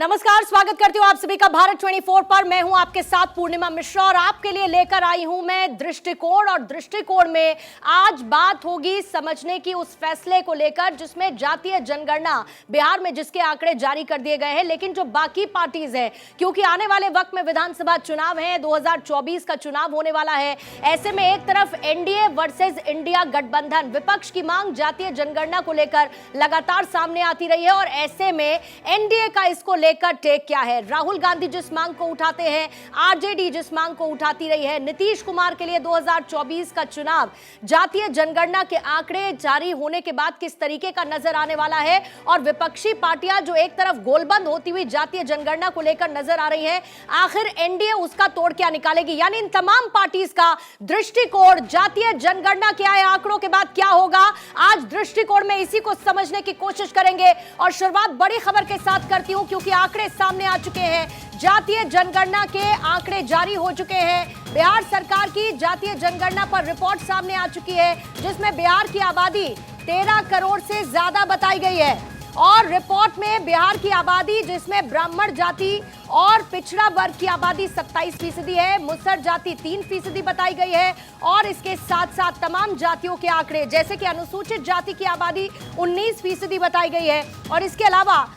नमस्कार, स्वागत करती हूँ आप सभी का भारत 24 पर। मैं हूं आपके साथ पूर्णिमा मिश्रा और आपके लिए लेकर आई हूं मैं दृष्टिकोण। और दृष्टिकोण में आज बात होगी समझने की उस फैसले को लेकर जिसमें जातीय जनगणना बिहार में जिसके आंकड़े जारी कर दिए गए हैं, लेकिन जो बाकी पार्टीज है, क्योंकि आने वाले वक्त में विधानसभा चुनाव है, 2024 का चुनाव होने वाला है। ऐसे में एक तरफ एनडीए वर्सेज इंडिया गठबंधन, विपक्ष की मांग जातीय जनगणना को लेकर लगातार सामने आती रही है और ऐसे में एनडीए का इसको लेकर टेक क्या है। राहुल गांधी जिस मांग को उठाते हैं, आरजेडी जिस मांग को उठाती रही है, नीतीश कुमार के लिए 2024 का चुनाव जातीय जनगणना के आंकड़े जारी होने के बाद किस तरीके का नजर आने वाला है, और विपक्षी पार्टियां जो एक तरफ गोलबंद होती हुई जातीय जनगणना को लेकर नजर आ रही हैं, आखिर एनडीए उसका तोड़ क्या निकालेगी। यानी इन तमाम पार्टीज का दृष्टिकोण जातीय जनगणना क्या है, आंकड़ों के बाद क्या होगा, आज दृष्टिकोण में इसी को समझने की कोशिश करेंगे। और शुरुआत बड़ी खबर के साथ करती हूं क्योंकि आंकड़े सामने आ चुके हैं। जातीय जनगणना के आंकड़े जारी हो चुके हैं। बिहार सरकार की जातीय जनगणना पर रिपोर्ट सामने आ चुकी है जिसमें बिहार की आबादी 13 करोड़ से ज्यादा बताई गई है। और रिपोर्ट में बिहार की आबादी जिसमें ब्राह्मण जाति और पिछड़ा वर्ग की आबादी 27% है, मुसहर जाति 3% बताई गई है। और इसके साथ साथ तमाम जातियों के आंकड़े जैसे कि अनुसूचित जाति की आबादी 19% बताई गई है। और इसके अलावा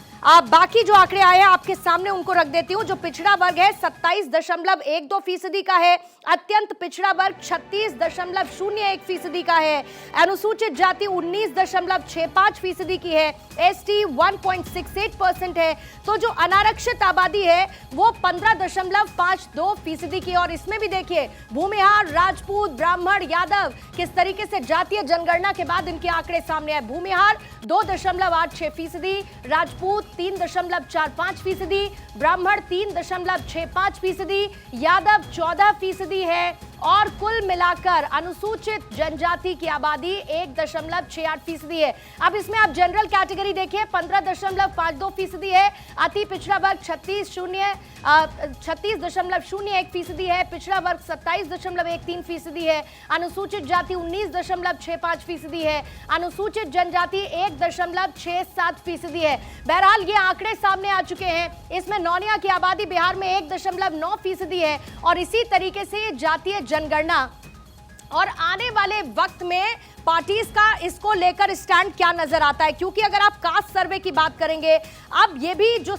बाकी जो आंकड़े आए हैं आपके सामने उनको रख देती हूं। जो पिछड़ा वर्ग है 27.12% का है, अत्यंत पिछड़ा वर्ग 36.01% का है, अनुसूचित जाति 19.65% की है, एसटी 1.68% है। तो जो अनारक्षित आबादी है वो 15.52% की है। और इसमें भी देखिए भूमिहार, राजपूत, ब्राह्मण, यादव किस तरीके से जातीय जनगणना के बाद इनके आंकड़े सामने आए। भूमिहार 2.86%, राजपूत 3.45%, ब्राह्मण 3.65%, यादव 14% है। और कुल मिलाकर अनुसूचित जनजाति की आबादी 1.68% है। अब इसमें आप जनरल कैटेगरी देखिए 15.52% है, अति पिछड़ा वर्ग 36.01% है, पिछड़ा वर्ग 27.13% है, अनुसूचित जाति 19.65% है, अनुसूचित जनजाति 1.67% है। बहरहाल ये आंकड़े सामने आ चुके हैं। इसमें नौनिया की आबादी बिहार में 1.9% है। और इसी तरीके से जातीय जनगणना और आने वाले वक्त में पार्टीज का इसको लेकर स्टैंड क्या नजर आता है, क्योंकि अगर आप कास्ट सर्वे की बात करेंगे, अब ये भी जो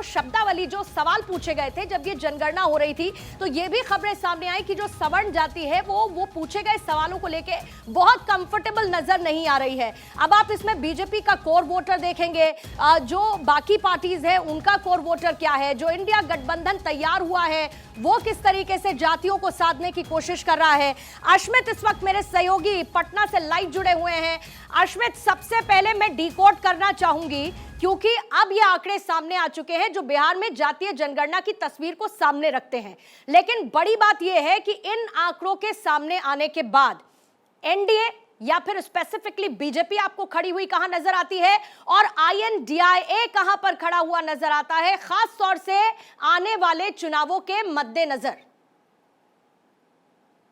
शब्दावली जो सवाल पूछे गए थे जब ये जनगणना हो रही थी, तो ये भी खबरें सामने आई कि जो सवर्ण जाति है वो पूछे गए सवालों को लेके बहुत कंफर्टेबल नजर नहीं आ रही है। अब आप इसमें बीजेपी का कोर वोटर देखेंगे, जो बाकी पार्टीज है उनका कोर वोटर क्या है, जो इंडिया गठबंधन तैयार हुआ है वो किस तरीके से जातियों को साधने की कोशिश कर रहा है। अश्मित इस वक्त मेरे सहयोगी पटना से लाइव जुड़े हुए हैं। अश्मित, सबसे पहले मैं डिकोड करना चाहूंगी क्योंकि अब ये आंकड़े सामने आ चुके हैं जो बिहार में जातीय जनगणना की तस्वीर को सामने रखते हैं, लेकिन बड़ी बात यह है कि इन आंकड़ों के सामने आने के बाद एनडीए या फिर स्पेसिफिकली बीजेपी आपको खड़ी हुई कहां नजर आती है और आईएनडीआईए कहां पर खड़ा हुआ नजर आता है, खास तौर से आने वाले चुनावों के मद्देनजर।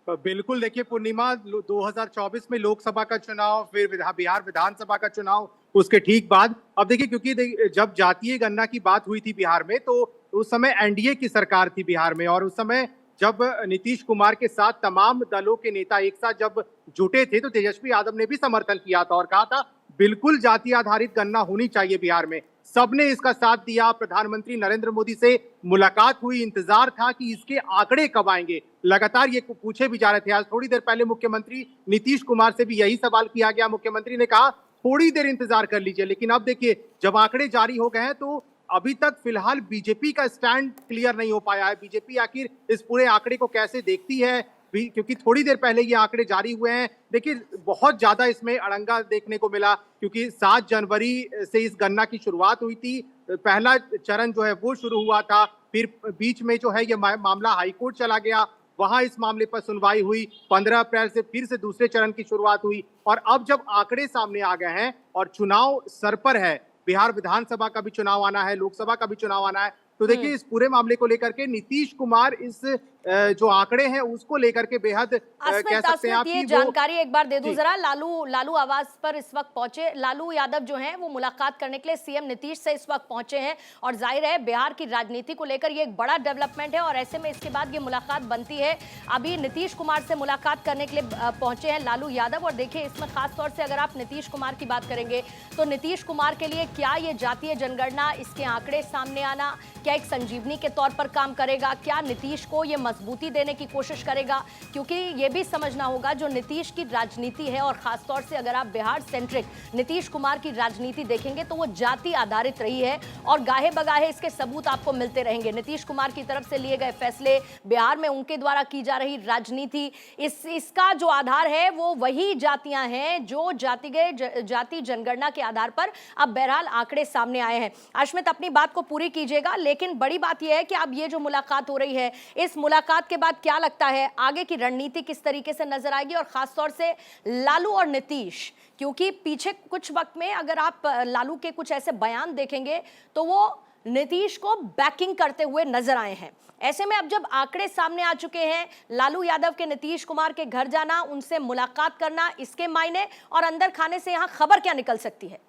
बिल्कुल, देखिए पूर्णिमा, 2024 में लोकसभा का चुनाव, फिर बिहार विधानसभा का चुनाव, उसके ठीक बाद अब देखिए, क्योंकि जब जातीय गणना की बात हुई थी बिहार में तो उस समय एनडीए की सरकार थी बिहार में। और उस समय जब नीतीश कुमार के साथ तमाम दलों के नेता एक साथ जब जुटे थे तो तेजस्वी यादव ने भी समर्थन किया था और कहा था बिल्कुल जाति आधारित गणना होनी चाहिए बिहार में। सबने इसका साथ दिया। प्रधानमंत्री नरेंद्र मोदी से मुलाकात हुई, इंतजार था कि इसके आंकड़े कब आएंगे, लगातार ये पूछे भी जा रहे थे। आज थोड़ी देर पहले मुख्यमंत्री नीतीश कुमार से भी यही सवाल किया गया। मुख्यमंत्री ने कहा थोड़ी देर इंतजार कर लीजिए। लेकिन अब देखिए जब आंकड़े जारी हो गए हैं तो अभी तक फिलहाल बीजेपी का स्टैंड क्लियर नहीं हो पाया है। बीजेपी आखिर इस पूरे आंकड़े को कैसे देखती है, क्योंकि थोड़ी देर पहले ये आंकड़े जारी हुए हैं। देखिए बहुत ज्यादा इसमें अड़ंगा देखने को मिला, क्योंकि 7 जनवरी से इस गणना की शुरुआत हुई थी। पहला चरण जो है वो शुरू हुआ था, फिर बीच में जो है ये मामला हाईकोर्ट चला गया, वहां इस मामले पर सुनवाई हुई। 15 अप्रैल से फिर से दूसरे चरण की शुरुआत हुई और अब जब आंकड़े सामने आ गए हैं और चुनाव सर पर है, बिहार विधानसभा का भी चुनाव आना है, लोकसभा का भी चुनाव आना है, तो देखिए इस पूरे मामले को लेकर के नीतीश कुमार इस जो आंकड़े हैं उसको लेकर के बेहद कह सकते हैं आप ये कि जानकारी एक बार दे दूं जी। जरा। लालू आवास पर इस वक्त पहुंचे लालू यादव जो हैं वो मुलाकात करने के लिए सीएम नीतीश से इस वक्त पहुंचे हैं और जाहिर है बिहार की राजनीति को लेकर ये एक बड़ा डेवलपमेंट है और ऐसे में इसके बाद ये मुलाकात बनती है। अभी नीतीश कुमार से मुलाकात करने के लिए पहुंचे हैं लालू यादव और देखिए इसमें खास तौर से अगर आप नीतीश कुमार की बात करेंगे तो नीतीश कुमार के लिए क्या ये जातीय जनगणना, इसके आंकड़े सामने आना क्या एक संजीवनी के तौर पर काम करेगा, क्या नीतीश को ये मजबूती देने की कोशिश करेगा, क्योंकि ये भी समझना होगा जो नीतीश की राजनीति है और खासतौर से अगर आप बिहार सेंट्रिक नीतीश कुमार की राजनीति देखेंगे तो वो जाति आधारित रही है और गाहे बगाहे इसके सबूत आपको मिलते रहेंगे। नीतीश कुमार की तरफ से लिए गए फैसले, बिहार में उनके द्वारा की जा रही राजनीति, इसका जो आधार है वो वही जातियां हैं जो जाति जनगणना के आधार पर अब बहरहाल आंकड़े सामने आए हैं। अश्मित अपनी बात को पूरी कीजिएगा, लेकिन बड़ी बात यह है कि अब ये जो मुलाकात हो रही है इस मुलाकात के बाद क्या लगता है आगे की रणनीति किस तरीके से नजर आएगी और खासतौर से लालू और नीतीश, क्योंकि पीछे कुछ वक्त में अगर आप लालू के कुछ ऐसे बयान देखेंगे तो वो नीतीश को बैकिंग करते हुए नजर आए हैं। ऐसे में अब जब आंकड़े सामने आ चुके हैं, लालू यादव के नीतीश कुमार के घर जाना, उनसे मुलाकात करना, इसके मायने और अंदर खाने से यहां खबर क्या निकल सकती है?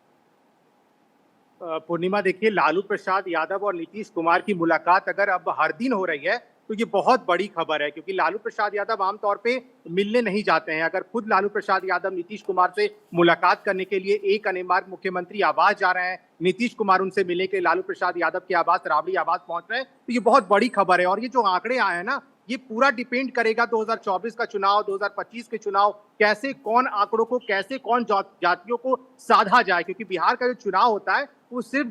पूर्णिमा देखिए, लालू प्रसाद यादव और नीतीश कुमार की मुलाकात अगर अब हर दिन हो रही है तो ये बहुत बड़ी खबर है, क्योंकि लालू प्रसाद यादव आमतौर पे मिलने नहीं जाते हैं। अगर खुद लालू प्रसाद यादव नीतीश कुमार से मुलाकात करने के लिए एक अनेमार्ग मुख्यमंत्री आवास जा रहे हैं, नीतीश कुमार उनसे मिलने के लालू प्रसाद यादव के आवास राबड़ी आवास पहुंच रहे हैं, तो ये बहुत बड़ी खबर है। और ये जो आंकड़े आए हैं ना, ये पूरा डिपेंड करेगा 2024 का चुनाव, 2025 के चुनाव, कैसे कौन आंकड़ों को, कैसे कौन जातियों को साधा जाए, क्योंकि बिहार का जो चुनाव होता है वो सिर्फ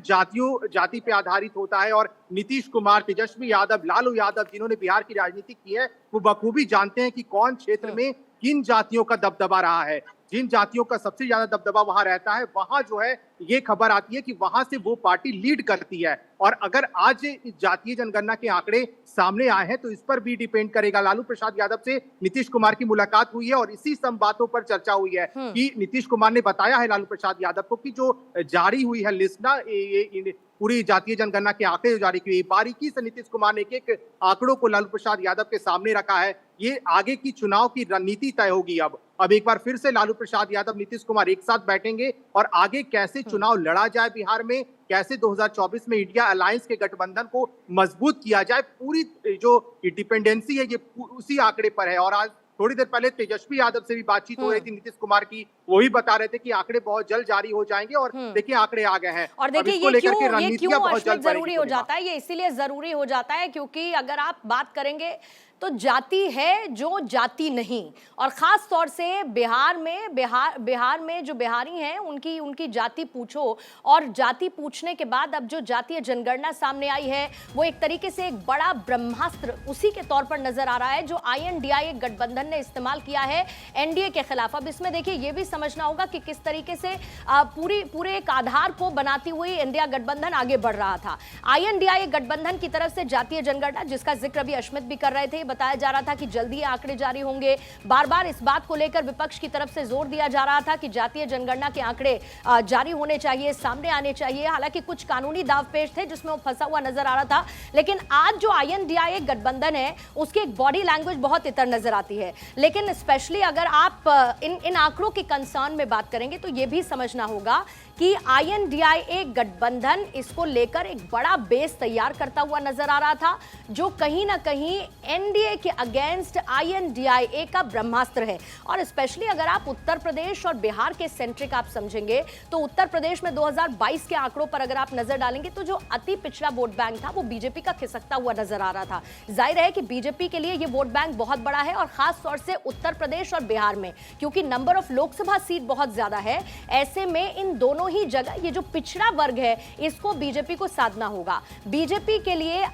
जाति पे आधारित होता है। और नीतीश कुमार, तेजस्वी यादव, लालू यादव जिन्होंने बिहार की राजनीति की है वो बखूबी जानते हैं कि कौन क्षेत्र में किन जातियों का दबदबा रहा है। जिन जातियों का सबसे ज्यादा दबदबा वहां रहता है, वहां जो है ये खबर आती है कि वहां से वो पार्टी लीड करती है। और अगर आज जातीय जनगणना के आंकड़े सामने आए हैं तो इस पर भी डिपेंड करेगा। लालू प्रसाद यादव से नीतीश कुमार की मुलाकात हुई है और इसी सब बातों पर चर्चा हुई है कि नीतीश कुमार ने बताया है लालू प्रसाद यादव को कि जो जारी हुई है लिस्ट ना, ये पूरी जातीय जनगणना के आंकड़े जो जारी किए, बारीकी से नीतीश कुमार ने एक आंकड़ों को लालू प्रसाद यादव के सामने रखा है। ये आगे की चुनाव की रणनीति तय होगी। अब एक बार फिर से लालू प्रसाद यादव, नीतीश कुमार एक साथ बैठेंगे और आगे कैसे चुनाव लड़ा जाए बिहार में, कैसे 2024 में इंडिया अलायंस के गठबंधन को मजबूत किया जाए, पूरी जो डिपेंडेंसी है ये उसी आंकड़े पर है। और आज थोड़ी देर पहले तेजस्वी यादव से भी बातचीत हो रही थी नीतीश कुमार की, वही बता रहे थे कि आंकड़े बहुत जल्द जारी हो जाएंगे और देखिए आंकड़े आ गए हैं। और देखिए ये क्यों बहुत जल्द जरूरी हो जाता है, ये इसीलिए जरूरी हो जाता है क्योंकि अगर आप बात करेंगे तो जाति है जो जाति नहीं, और खास तौर से बिहार में जो बिहारी हैं उनकी जाति पूछो, और जाति पूछने के बाद अब जो जातीय जनगणना सामने आई है वो एक तरीके से एक बड़ा ब्रह्मास्त्र उसी के तौर पर नजर आ रहा है जो INDIA गठबंधन ने इस्तेमाल किया है एनडीए के खिलाफ। अब इसमें देखिए ये भी समझना होगा कि किस तरीके से पूरे एक आधार को बनाती हुई इंडिया गठबंधन आगे बढ़ रहा था। INDIA गठबंधन की तरफ से जातीय जनगणना, जिसका जिक्र अभी अश्मित भी कर रहे थे, बताया जा रहा था कि जल्दी आंकड़े जारी होंगे। बार बार इस बात को लेकर विपक्ष की तरफ से जोर दिया जा रहा था कि जातीय जनगणना के आंकड़े जारी होने चाहिए, सामने आने चाहिए। हालांकि कुछ कानूनी दावपेच थे जिसमें वो फंसा हुआ नजर आ रहा था, लेकिन आज जो INDIA गठबंधन है उसकी एक बॉडी लैंग्वेज बहुत इतर नजर आती है। लेकिन स्पेशली अगर आप इन आंकड़ों के कंसर्न में बात करेंगे तो यह भी समझना होगा कि INDIA गठबंधन इसको लेकर एक बड़ा बेस तैयार करता हुआ नजर आ रहा था जो कहीं ना कहीं एनडीए के अगेंस्ट INDIA का ब्रह्मास्त्र है। और स्पेशली अगर आप उत्तर प्रदेश और बिहार के सेंट्रिक आप समझेंगे तो उत्तर प्रदेश में 2022 के आंकड़ों पर अगर आप नजर डालेंगे तो जो अति पिछड़ा वोट बैंक था वो बीजेपी का खिसकता हुआ नजर आ रहा था। जाहिर है कि बीजेपी के लिए ये वोट बैंक बहुत बड़ा है और खास तौर से उत्तर प्रदेश और बिहार में, क्योंकि नंबर ऑफ लोकसभा सीट बहुत ज्यादा है। ऐसे में इन दोनों ही जगह ये जो पिछड़ा वर्ग है इसको बीजेपी को साधना होगा। बीजेपी के लिए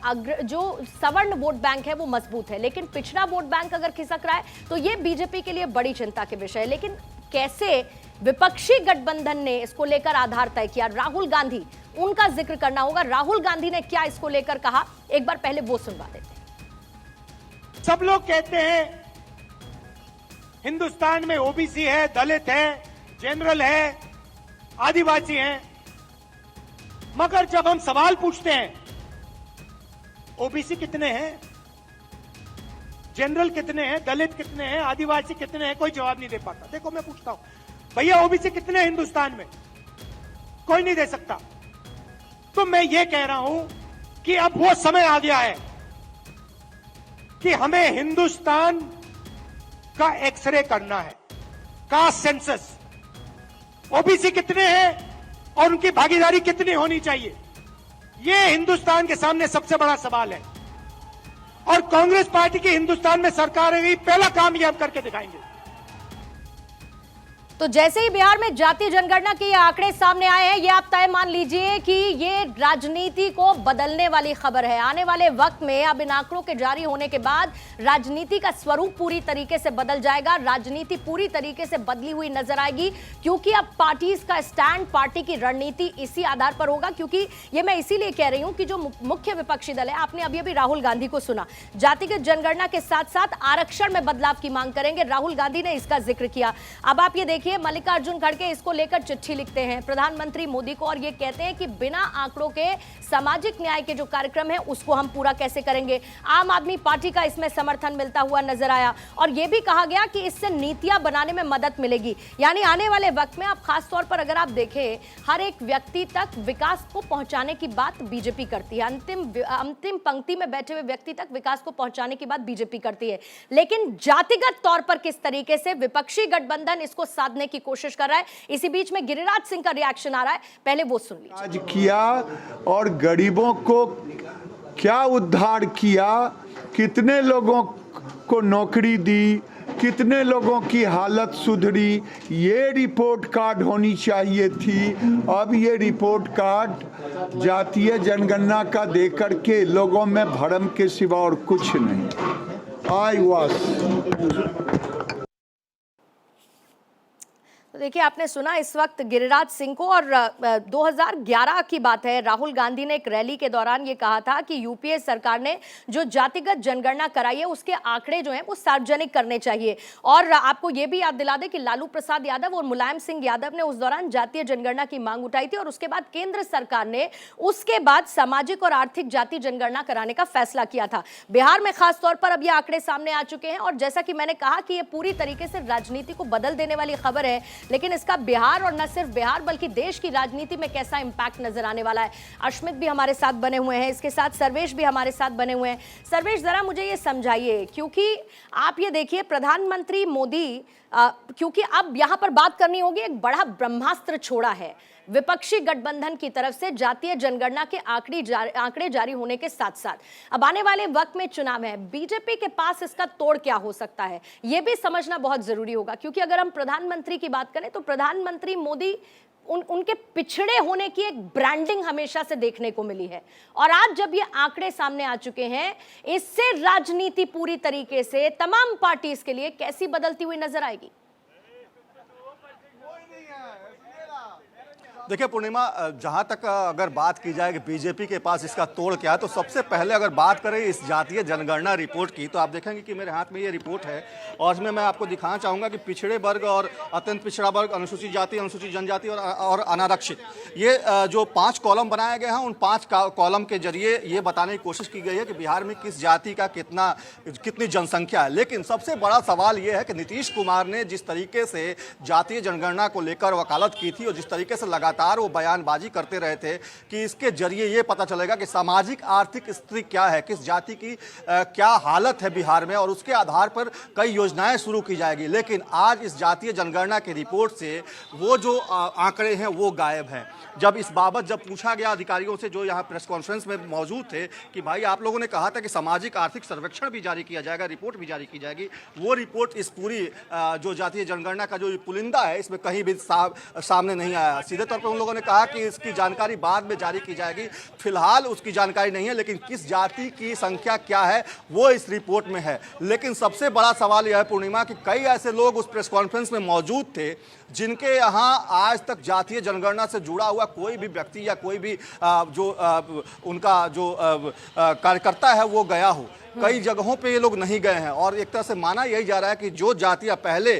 जो सवर्ण वोट बैंक है वो मजबूत है, लेकिन पिछड़ा वोट बैंक अगर खिसक रहा है तो ये बीजेपी के लिए बड़ी चिंता के विषय है। लेकिन कैसे विपक्षी गठबंधन ने इसको लेकर आधार तय किया, राहुल गांधी, उनका जिक्र करना होगा। राहुल गांधी ने क्या इसको लेकर कहा, एक बार पहले वो सुनवा देते हैं। सब लोग कहते हैं हिंदुस्तान में ओबीसी है, दलित है, जनरल है, आदिवासी हैं, मगर जब हम सवाल पूछते हैं ओबीसी कितने हैं, जनरल कितने हैं, दलित कितने हैं, आदिवासी कितने हैं, कोई जवाब नहीं दे पाता। देखो मैं पूछता हूं भैया ओबीसी कितने हैं हिंदुस्तान में, कोई नहीं दे सकता। तो मैं ये कह रहा हूं कि अब वो समय आ गया है कि हमें हिंदुस्तान का एक्सरे करना है, कास्ट सेंसस। ओबीसी कितने हैं और उनकी भागीदारी कितनी होनी चाहिए, यह हिंदुस्तान के सामने सबसे बड़ा सवाल है। और कांग्रेस पार्टी की हिंदुस्तान में सरकार है, पहला काम यह हम करके दिखाएंगे। तो जैसे ही बिहार में जातीय जनगणना के ये आंकड़े सामने आए हैं, ये आप तय मान लीजिए कि ये राजनीति को बदलने वाली खबर है। आने वाले वक्त में अब इन आंकड़ों के जारी होने के बाद राजनीति का स्वरूप पूरी तरीके से बदल जाएगा, राजनीति पूरी तरीके से बदली हुई नजर आएगी, क्योंकि अब पार्टीज का स्टैंड, पार्टी की रणनीति इसी आधार पर होगा। क्योंकि ये मैं इसीलिए कह रही हूं कि जो मुख्य विपक्षी दल है, आपने अभी अभी राहुल गांधी को सुना, जातिगत जनगणना के साथ साथ आरक्षण में बदलाव की मांग करेंगे, राहुल गांधी ने इसका जिक्र किया। अब आप ये देखिए, मल्लिकार्जुन खड़गे इसको लेकर चिट्ठी लिखते हैं प्रधानमंत्री मोदी को और ये कहते हैं कि बिना आंकड़ों के सामाजिक न्याय के जो कार्यक्रम है उसको हम पूरा कैसे करेंगे। आम आदमी पार्टी का इसमें समर्थन मिलता हुआ नजर आया और यह भी कहा गया कि इससे नीतियां बनाने में मदद मिलेगी। यानी आने वाले वक्त में आप खास तौर पर अगर आप देखें, हर एक व्यक्ति तक विकास को पहुंचाने की बात बीजेपी करती है, अंतिम पंक्ति में बैठे हुए व्यक्ति तक विकास को पहुंचाने की बात बीजेपी करती है, लेकिन जातिगत तौर पर किस तरीके से विपक्षी गठबंधन इसको साधने की कोशिश कर रहा है। इसी बीच में गिरिराज सिंह का रिएक्शन आ रहा है, पहले वो सुन लीजिए। आज किया और गरीबों को क्या उद्धार किया, कितने लोगों को नौकरी दी, कितने लोगों की हालत सुधरी, ये रिपोर्ट कार्ड होनी चाहिए थी। अब ये रिपोर्ट कार्ड जातीय जनगणना का देकर के लोगों में भरम के सिवा और कुछ नहीं। आई वाज देखिए, आपने सुना इस वक्त गिरिराज सिंह को और 2011 की बात है, राहुल गांधी ने एक रैली के दौरान ये कहा था कि यूपीए सरकार ने जो जातिगत जनगणना कराई है उसके आंकड़े जो हैं वो सार्वजनिक करने चाहिए। और आपको ये भी याद दिला दें कि लालू प्रसाद यादव और मुलायम सिंह यादव ने उस दौरान जातीय जनगणना की मांग उठाई थी और उसके बाद केंद्र सरकार ने उसके बाद सामाजिक और आर्थिक जाति जनगणना कराने का फैसला किया था। बिहार में खासतौर पर अब ये आंकड़े सामने आ चुके हैं और जैसा कि मैंने कहा कि ये पूरी तरीके से राजनीति को बदल देने वाली खबर है, लेकिन इसका बिहार और न सिर्फ बिहार बल्कि देश की राजनीति में कैसा इंपैक्ट नजर आने वाला है। अश्मित भी हमारे साथ बने हुए हैं, इसके साथ सर्वेश भी हमारे साथ बने हुए हैं। सर्वेश, जरा मुझे ये समझाइए, क्योंकि आप ये देखिए प्रधानमंत्री मोदी क्योंकि अब यहां पर बात करनी होगी, एक बड़ा ब्रह्मास्त्र छोड़ा है विपक्षी गठबंधन की तरफ से जातीय जनगणना के आंकड़े जारी होने के साथ साथ। अब आने वाले वक्त में चुनाव है, बीजेपी के पास इसका तोड़ क्या हो सकता है यह भी समझना बहुत जरूरी होगा। क्योंकि अगर हम प्रधानमंत्री की बात करें तो प्रधानमंत्री मोदी उनके पिछड़े होने की एक ब्रांडिंग हमेशा से देखने को मिली है और आज जब ये आंकड़े सामने आ चुके हैं, इससे राजनीति पूरी तरीके से तमाम पार्टीज के लिए कैसी बदलती हुई नजर आएगी? देखिए पूर्णिमा, जहां तक अगर बात की जाए कि बीजेपी के पास इसका तोड़ क्या है, तो सबसे पहले अगर बात करें इस जातीय जनगणना रिपोर्ट की, तो आप देखेंगे कि मेरे हाथ में ये रिपोर्ट है और इसमें मैं आपको दिखाना चाहूँगा कि पिछड़े वर्ग और अत्यंत पिछड़ा वर्ग, अनुसूचित जाति, अनुसूचित जनजाति और अनारक्षित, ये जो 5 कॉलम बनाए गए हैं, उन 5 कॉलम के जरिए ये बताने की कोशिश की गई है कि बिहार में किस जाति का कितनी जनसंख्या है। लेकिन सबसे बड़ा सवाल ये है कि नीतीश कुमार ने जिस तरीके से जातीय जनगणना को लेकर वकालत की थी और जिस तरीके से लगातार वो बयानबाजी करते रहे थे कि इसके जरिए ये पता चलेगा कि सामाजिक आर्थिक स्थिति क्या है, किस जाति की क्या हालत है बिहार में, और उसके आधार पर कई योजनाएं शुरू की जाएगी। लेकिन आज इस जातीय जनगणना की रिपोर्ट से वो जो आंकड़े हैं वो गायब हैं। जब इस बाबत जब पूछा गया अधिकारियों से जो यहाँ प्रेस कॉन्फ्रेंस में मौजूद थे कि भाई आप लोगों ने कहा था कि सामाजिक आर्थिक सर्वेक्षण भी जारी किया जाएगा, रिपोर्ट भी जारी की जाएगी, वो रिपोर्ट इस पूरी जो जातीय जनगणना का जो पुलिंदा है इसमें कहीं भी सामने नहीं आया। सीधे तौर पर उन लोगों ने कहा कि इसकी जानकारी बाद में जारी की जाएगी, फिलहाल उसकी जानकारी नहीं है, लेकिन किस जाति की संख्या क्या है वो इस रिपोर्ट में है। लेकिन सबसे बड़ा सवाल यह है पूर्णिमा कि कई ऐसे लोग उस प्रेस कॉन्फ्रेंस में मौजूद थे जिनके यहाँ आज तक जातीय जनगणना से जुड़ा हुआ कोई भी व्यक्ति या कोई भी उनका जो कार्यकर्ता है वो गया हो। कई जगहों पे ये लोग नहीं गए हैं और एक तरह से माना यही जा रहा है कि जो जातियां पहले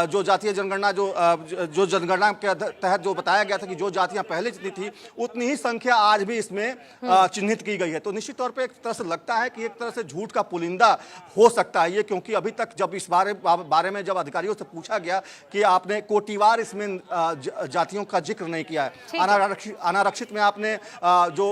जो जातीय जनगणना जो जनगणना के तहत जो बताया गया था कि जो जातियां पहले जितनी थी उतनी ही संख्या आज भी इसमें चिन्हित की गई है। तो निश्चित तौर पे एक तरह से लगता है कि एक तरह से झूठ का पुलिंदा हो सकता है ये, क्योंकि अभी तक जब इस बारे में जब अधिकारियों से पूछा गया कि आपने कोटिवार इसमें जातियों का जिक्र नहीं किया है, अनारक्षित में आपने जो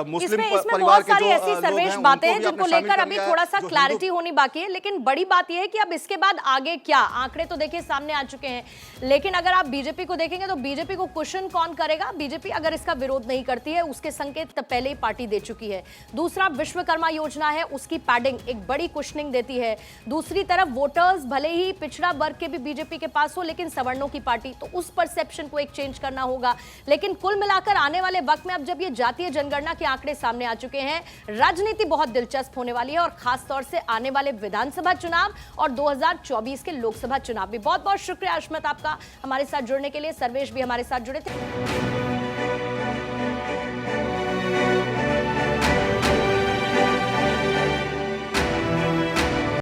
मुस्लिम परिवार के जो ऐसी सर्वेश बातें हैं जिनको लेकर अभी थोड़ा सा क्लैरिटी होनी बाकी है। लेकिन बड़ी बात यह है कि अब इसके बाद आगे क्या, आंकड़े तो देखिए सामने आ चुके हैं, लेकिन अगर आप बीजेपी को देखेंगे तो बीजेपी को क्वेश्चन कौन करेगा। बीजेपी अगर इसका विरोध नहीं करती है उसके संकेत पहले ही पार्टी दे चुकी है। दूसरा, विश्वकर्मा योजना है उसकी पैडिंग एक बड़ी क्वेश्चनिंग देती है। दूसरी तरफ वोटर्स भले ही पिछड़ा वर्ग के भी बीजेपी के पास हो लेकिन सवर्णों की पार्टी, तो उस परसेप्शन को एक चेंज करना होगा। लेकिन कुल मिलाकर आने वाले वक्त में अब जब ये जातीय जनगणना के आंकड़े सामने आ चुके हैं, राजनीति बहुत दिलचस्प होने वाली है और खास तौर से आने वाले विधानसभा चुनाव और 2024 के लोकसभा चुनाव भी। बहुत बहुत शुक्रिया अश्मत आपका हमारे साथ जुड़ने के लिए। सर्वेश भी हमारे साथ जुड़े थे।